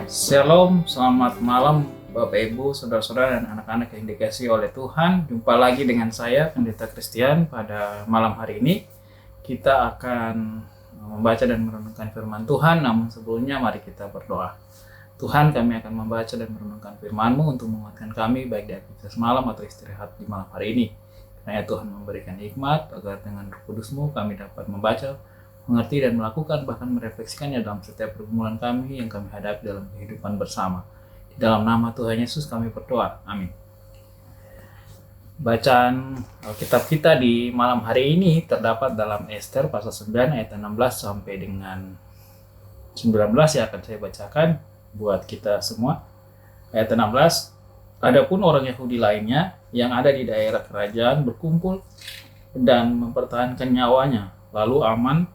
Shalom, selamat malam Bapak Ibu, Saudara-saudara dan anak-anak yang dikasihi oleh Tuhan. Jumpa lagi dengan saya, Pendeta Christian. Pada malam hari ini kita akan membaca dan merenungkan firman Tuhan. Namun sebelumnya mari kita berdoa. Tuhan, kami akan membaca dan merenungkan firman-Mu untuk menguatkan kami baik di aktivitas malam atau istirahat di malam hari ini. Kiranya Tuhan memberikan hikmat agar dengan Roh Kudus-Mu kami dapat membaca, mengerti dan melakukan bahkan merefleksikannya dalam setiap pergumulan kami yang kami hadapi dalam kehidupan bersama. Di dalam nama Tuhan Yesus kami berdoa. Amin. Bacaan Alkitab kita di malam hari ini terdapat dalam Ester pasal 9 ayat 16 sampai dengan 19 yang akan saya bacakan buat kita semua. Ayat 16, adapun orang Yahudi lainnya yang ada di daerah kerajaan berkumpul dan mempertahankan nyawanya, lalu aman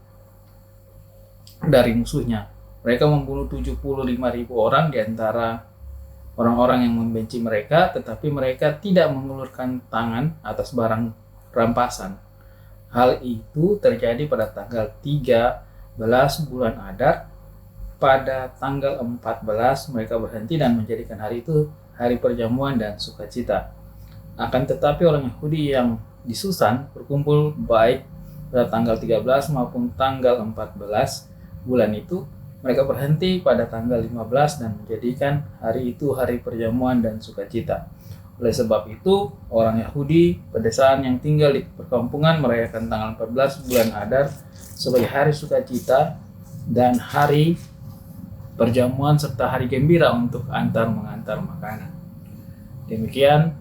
dari musuhnya. Mereka membunuh 75.000 orang di antara orang-orang yang membenci mereka, tetapi mereka tidak mengulurkan tangan atas barang rampasan. Hal itu terjadi pada tanggal 13 bulan Adar. Pada tanggal 14 mereka berhenti dan menjadikan hari itu hari perjamuan dan sukacita. Akan tetapi orang Yahudi yang di Susan berkumpul baik pada tanggal 13 maupun tanggal 14 bulan itu, mereka berhenti pada tanggal 15 dan menjadikan hari itu hari perjamuan dan sukacita. Oleh sebab itu, orang Yahudi pedesaan yang tinggal di perkampungan merayakan tanggal 14 bulan Adar sebagai hari sukacita dan hari perjamuan serta hari gembira untuk antar mengantar makanan. Demikian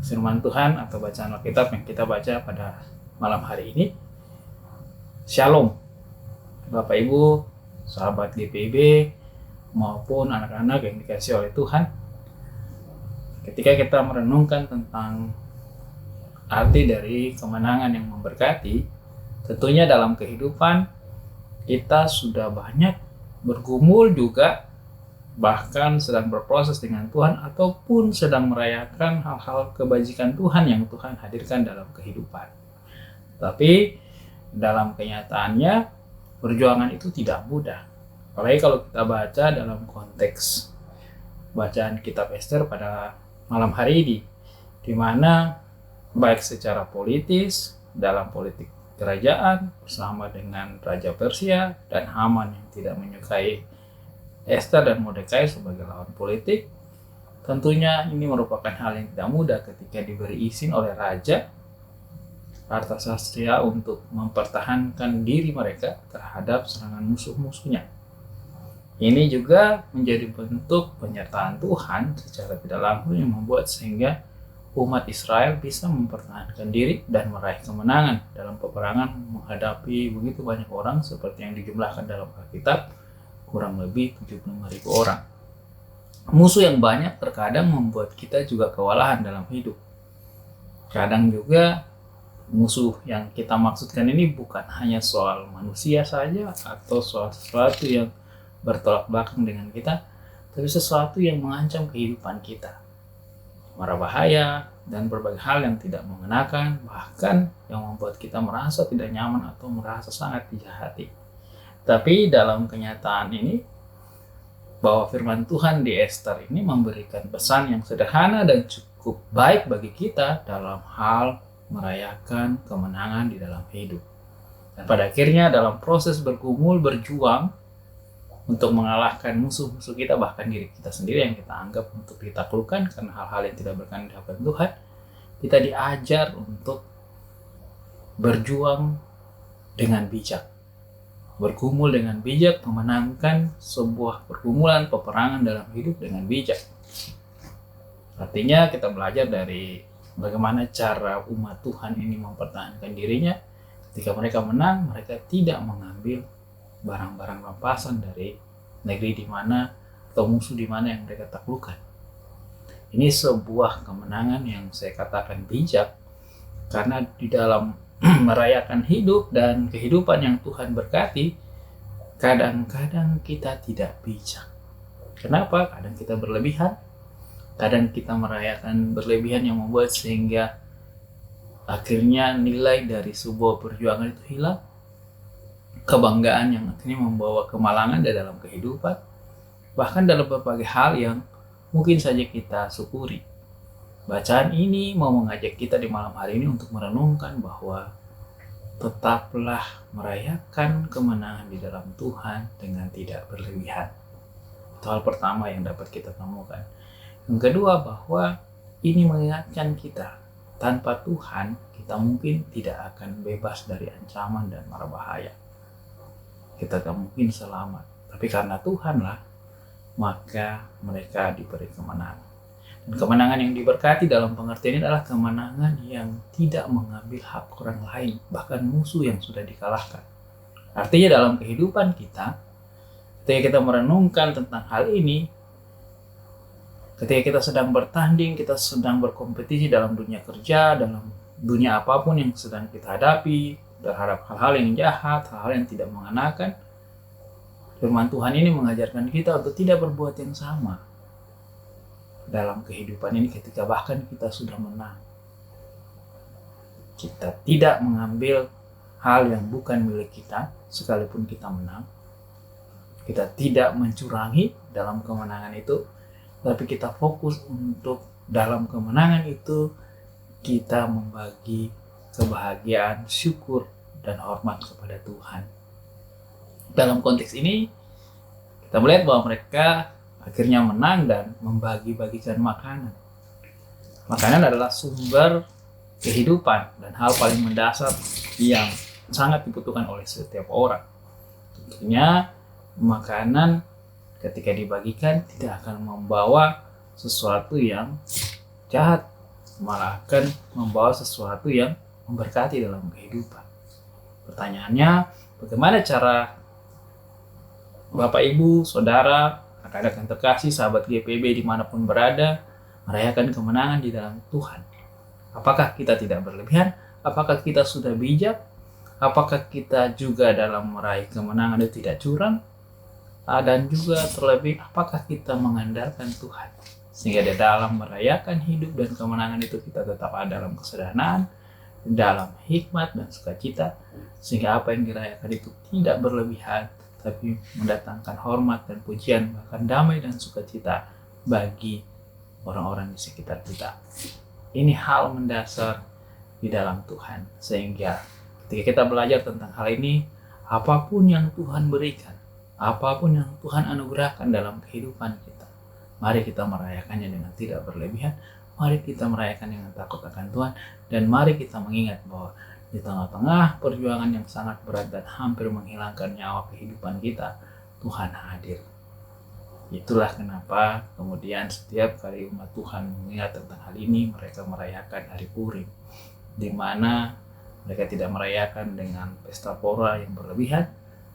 firman Tuhan atau bacaan Alkitab yang kita baca pada malam hari ini. Shalom Bapak Ibu, sahabat GPIB maupun anak-anak yang dikasihi oleh Tuhan. Ketika kita merenungkan tentang arti dari kemenangan yang memberkati, tentunya dalam kehidupan kita sudah banyak bergumul juga, bahkan sedang berproses dengan Tuhan ataupun sedang merayakan hal-hal kebajikan Tuhan yang Tuhan hadirkan dalam kehidupan. Tapi dalam kenyataannya perjuangan itu tidak mudah. Apalagi kalau kita baca dalam konteks bacaan kitab Ester pada malam hari ini, di mana baik secara politis, dalam politik kerajaan bersama dengan Raja Persia dan Haman yang tidak menyukai Ester dan Mordekai sebagai lawan politik, tentunya ini merupakan hal yang tidak mudah ketika diberi izin oleh Raja Artasastia untuk mempertahankan diri mereka terhadap serangan musuh-musuhnya. Ini juga menjadi bentuk penyertaan Tuhan secara tidak langsung yang membuat sehingga umat Israel bisa mempertahankan diri dan meraih kemenangan dalam peperangan menghadapi begitu banyak orang seperti yang dijumlahkan dalam Alkitab, kurang lebih 75.000 orang. Musuh yang banyak terkadang membuat kita juga kewalahan dalam hidup. Kadang juga musuh yang kita maksudkan ini bukan hanya soal manusia saja atau soal sesuatu yang bertolak belakang dengan kita, tapi sesuatu yang mengancam kehidupan kita. Mara bahaya dan berbagai hal yang tidak mengenakan, bahkan yang membuat kita merasa tidak nyaman atau merasa sangat dijahati. Tapi dalam kenyataan ini, bahwa firman Tuhan di Ester ini memberikan pesan yang sederhana dan cukup baik bagi kita dalam hal merayakan kemenangan di dalam hidup. Dan pada akhirnya dalam proses bergumul, berjuang untuk mengalahkan musuh-musuh kita, bahkan diri kita sendiri yang kita anggap untuk ditaklukkan karena hal-hal yang tidak berkenan di hadapan Tuhan, kita diajar untuk berjuang dengan bijak, bergumul dengan bijak, memenangkan sebuah pergumulan peperangan dalam hidup dengan bijak. Artinya kita belajar dari bagaimana cara umat Tuhan ini mempertahankan dirinya. Ketika mereka menang, mereka tidak mengambil barang-barang rampasan dari negeri di mana atau musuh di mana yang mereka taklukkan. Ini sebuah kemenangan yang saya katakan bijak, karena di dalam merayakan hidup dan kehidupan yang Tuhan berkati, kadang-kadang kita tidak bijak. Kenapa? Kadang kita berlebihan, kadang kita merayakan berlebihan yang membuat sehingga akhirnya nilai dari sebuah perjuangan itu hilang. Kebanggaan yang akhirnya membawa kemalangan di dalam kehidupan. bahkan dalam berbagai hal yang mungkin saja kita syukuri. Bacaan ini mau mengajak kita di malam hari ini untuk merenungkan bahwa tetaplah merayakan kemenangan di dalam Tuhan dengan tidak berlebihan. Itu hal pertama yang dapat kita temukan. Yang kedua, bahwa ini mengingatkan kita, tanpa Tuhan kita mungkin tidak akan bebas dari ancaman dan mara bahaya. Kita tak mungkin selamat, tapi karena Tuhanlah, maka mereka diberi kemenangan. Dan kemenangan yang diberkati dalam pengertian ini adalah kemenangan yang tidak mengambil hak orang lain, bahkan musuh yang sudah dikalahkan. Artinya dalam kehidupan kita, ketika kita merenungkan tentang hal ini, ketika kita sedang bertanding, kita sedang berkompetisi dalam dunia kerja, dalam dunia apapun yang sedang kita hadapi, terhadap hal-hal yang jahat, hal-hal yang tidak mengenakan, firman Tuhan ini mengajarkan kita untuk tidak berbuat yang sama dalam kehidupan ini ketika bahkan kita sudah menang. Kita tidak mengambil hal yang bukan milik kita sekalipun kita menang. Kita tidak mencurangi dalam kemenangan itu, tapi kita fokus untuk dalam kemenangan itu kita membagi kebahagiaan, syukur, dan hormat kepada Tuhan. Dalam konteks ini kita melihat bahwa mereka akhirnya menang dan membagi-bagikan makanan. Makanan adalah sumber kehidupan dan hal paling mendasar yang sangat dibutuhkan oleh setiap orang. Tentunya makanan ketika dibagikan tidak akan membawa sesuatu yang jahat, malah akan membawa sesuatu yang memberkati dalam kehidupan. Pertanyaannya, bagaimana cara Bapak, Ibu, Saudara, anak-anak yang terkasih, sahabat GPB dimanapun berada, merayakan kemenangan di dalam Tuhan? Apakah kita tidak berlebihan? Apakah kita sudah bijak? Apakah kita juga dalam meraih kemenangan itu tidak curang? Dan juga terlebih, apakah kita mengandalkan Tuhan? Sehingga di dalam merayakan hidup dan kemenangan itu kita tetap ada dalam kesederhanaan, dalam hikmat dan sukacita, sehingga apa yang dirayakan itu tidak berlebihan, tapi mendatangkan hormat dan pujian, bahkan damai dan sukacita bagi orang-orang di sekitar kita. Ini hal mendasar di dalam Tuhan, sehingga ketika kita belajar tentang hal ini, apapun yang Tuhan berikan, apapun yang Tuhan anugerahkan dalam kehidupan kita, mari kita merayakannya dengan tidak berlebihan, mari kita merayakan dengan takut akan Tuhan, dan mari kita mengingat bahwa di tengah-tengah perjuangan yang sangat berat dan hampir menghilangkan nyawa kehidupan kita, Tuhan hadir. Itulah kenapa kemudian setiap kali umat Tuhan mengingat tentang hal ini, mereka merayakan hari Purim, di mana mereka tidak merayakan dengan pesta pora yang berlebihan,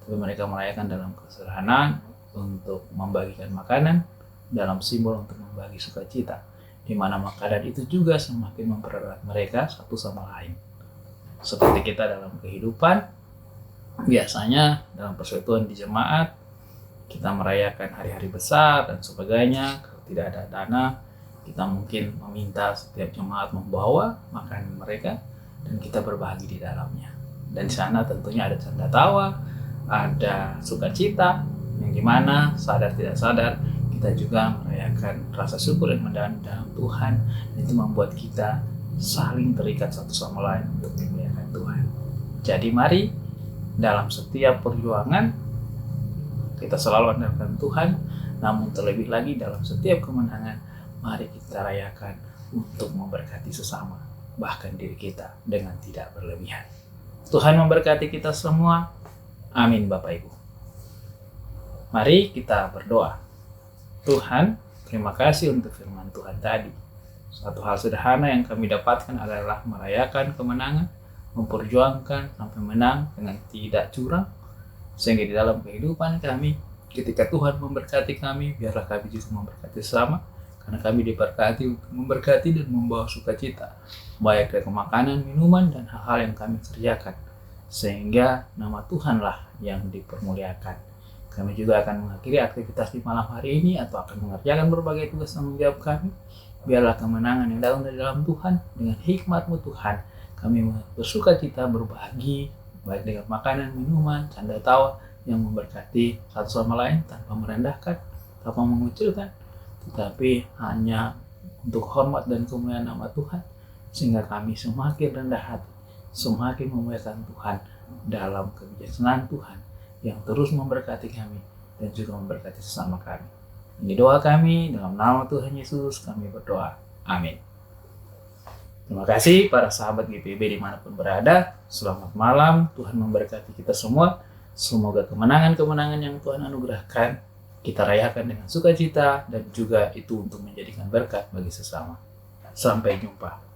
tapi mereka merayakan dalam kesederhanaan untuk membagikan makanan, dalam simbol untuk membagi sukacita, di mana makanan itu juga semakin mempererat mereka satu sama lain. Seperti kita dalam kehidupan, biasanya dalam persekutuan di jemaat, kita merayakan hari-hari besar dan sebagainya. Kalau tidak ada dana, kita mungkin meminta setiap jemaat membawa makanan mereka dan kita berbagi di dalamnya. Dan di sana tentunya ada canda tawa, ada sukacita, yang dimana sadar tidak sadar kita juga merayakan rasa syukur dan mendalam dalam Tuhan. Itu membuat kita saling terikat satu sama lain untuk memuliakan Tuhan. Jadi mari dalam setiap perjuangan kita selalu andalkan Tuhan, namun terlebih lagi dalam setiap kemenangan, mari kita rayakan untuk memberkati sesama, bahkan diri kita dengan tidak berlebihan. Tuhan memberkati kita semua. Amin Bapak Ibu. Mari kita berdoa. Tuhan, terima kasih untuk firman Tuhan tadi. Satu hal sederhana yang kami dapatkan adalah merayakan kemenangan, memperjuangkan sampai menang dengan tidak curang, sehingga di dalam kehidupan kami, ketika Tuhan memberkati kami, biarlah kami juga memberkati sesama, karena kami diberkati untuk memberkati dan membawa sukacita, baik dari makanan, minuman, dan hal-hal yang kami kerjakan, sehingga nama Tuhanlah yang dipermuliakan. Kami juga akan mengakhiri aktivitas di malam hari ini atau akan mengerjakan berbagai tugas tanggung jawab kami. Biarlah kemenangan yang datang dari dalam Tuhan, dengan hikmat-Mu Tuhan, kami bersukacita berbagi, baik dengan makanan, minuman, canda tawa, yang memberkati satu sama lain tanpa merendahkan, tanpa mengucilkan, tetapi hanya untuk hormat dan kemuliaan nama Tuhan, sehingga kami semakin rendah hati, semakin memuliakan Tuhan dalam kebijaksanaan Tuhan yang terus memberkati kami dan juga memberkati sesama kami. Ini doa kami, dalam nama Tuhan Yesus kami berdoa. Amin. Terima kasih para sahabat GPIB dimanapun berada. Selamat malam, Tuhan memberkati kita semua. Semoga kemenangan-kemenangan yang Tuhan anugerahkan kita rayakan dengan sukacita dan juga itu untuk menjadikan berkat bagi sesama. Sampai jumpa.